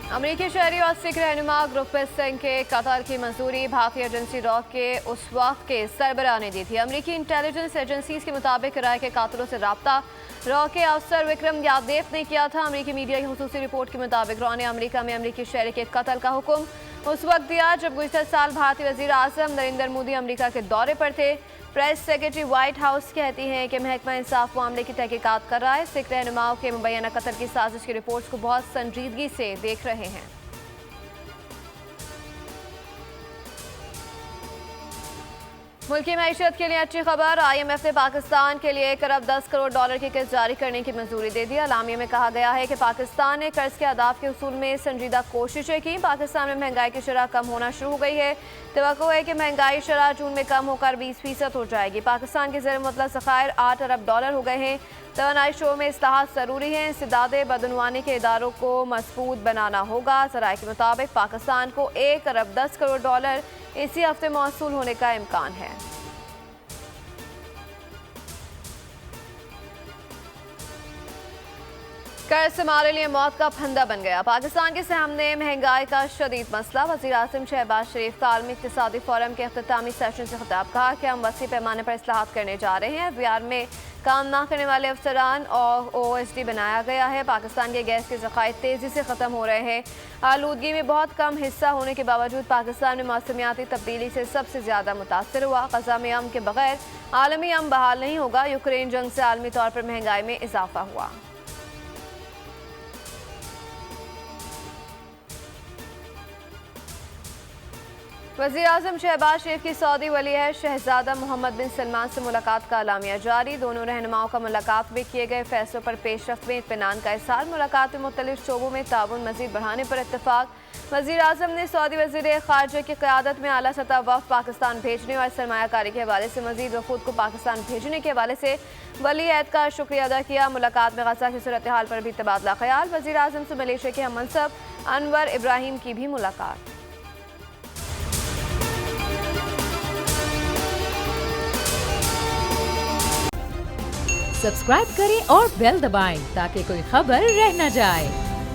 अमेरिकी शहरी और सिख रहनुमा गुरप्रीत सिंह के कत्ल की मंजूरी भारतीय एजेंसी रॉ के उस वक्त के सरबराह ने दी थी। अमेरिकी इंटेलिजेंस एजेंसीज के मुताबिक राय के कातिलों से रब्ता रॉ के अफसर विक्रम यादेव ने किया था। अमेरिकी मीडिया की खुसूसी रिपोर्ट के मुताबिक रॉ ने अमेरिका में अमेरिकी शहरी के कत्ल का हुक्म उस वक्त दिया जब गुज़िश्ता साल भारतीय वज़ीर आज़म नरेंद्र मोदी अमेरिका के दौरे पर थे। प्रेस सेक्रेटरी व्हाइट हाउस कहती हैं कि महकमा इंसाफ मामले की तहकीकात कर रहा है। सिख रहनुमाओं के मुबैना कत्ल की साजिश की रिपोर्ट्स को बहुत संजीदगी से देख रहे हैं। मुल्की मईशत के लिए अच्छी खबर। IMF ने पाकिस्तान के लिए $1 अरब 10 करोड़ की किस्त जारी करने की मंजूरी दे दी। अलामिया में कहा गया है कि पाकिस्तान ने कर्ज के अदाफ के उसूल में संजीदा कोशिशें की। पाकिस्तान में महंगाई की शरह कम होना शुरू हो गई है। तवक्को है कि महंगाई शरह जून में कम होकर 20% हो जाएगी। पाकिस्तान के ज़ेर मुतलक ज़खायर $8 अरब हो गए हैं। तवानाई शो में इस्लाहात ज़रूरी हैं। इंसदादे बदनवानी के इदारों को मजबूत बनाना होगा। ज़राए के मुताबिक पाकिस्तान को $1 अरब 10 करोड़ इसी हफ्ते मौसूल होने का इम्कान है। कर्ज हमारे लिए मौत का फंदा बन गया। पाकिस्तान के सामने महंगाई का शदीद मसला। वज़ीर आज़म शहबाज शरीफ का आलमी इक़्तिसादी फोरम के अख्तितामी सेशन से खिताब कहा कि हम वसी पैमाने पर इस्लाहात करने जा रहे हैं। बिहार में काम ना करने वाले अफसरान और OSD बनाया गया है। पाकिस्तान के गैस के ज़खायर तेज़ी से ख़त्म हो रहे हैं। आलूदगी में बहुत कम हिस्सा होने के बावजूद पाकिस्तान में मौसमियाती तब्दीली से सबसे ज़्यादा मुतासर हुआ। ग़ज़ा में अमन के बगैर आलमी अमन बहाल नहीं होगा। यूक्रेन जंग से आलमी तौर पर महंगाई में इजाफा हुआ। वज़ीर आज़म शहबाज शरीफ की सऊदी वलीअहद शहजादा मोहम्मद बिन सलमान से मुलाकात का अलामिया जारी। दोनों रहनुमाओं का मुलाकात में किए गए फैसलों पर पेशरफ्त में इत्मीनान का इज़हार। मुलाकात में मुख्तलिफ शोबों में ताउन मज़ीद बढ़ाने पर इत्तफाक। वज़ीर आज़म ने सऊदी वज़ीर ख़ारजा की क़यादत में आला सतह वफ़द पाकिस्तान भेजने और सरमायाकारी के हवाले से मज़ीद वफ़ूद को पाकिस्तान भेजने के हवाले से वलीअहद का शुक्रिया अदा किया। मुलाकात में ग़ज़ा की सूरत हाल पर भी तबादला ख्याल। वज़ीर आज़म से मलेशिया के हम मनसब अनवर इब्राहिम की भी मुलाकात। सब्सक्राइब करें और बेल दबाएं ताकि कोई खबर रह न जाए।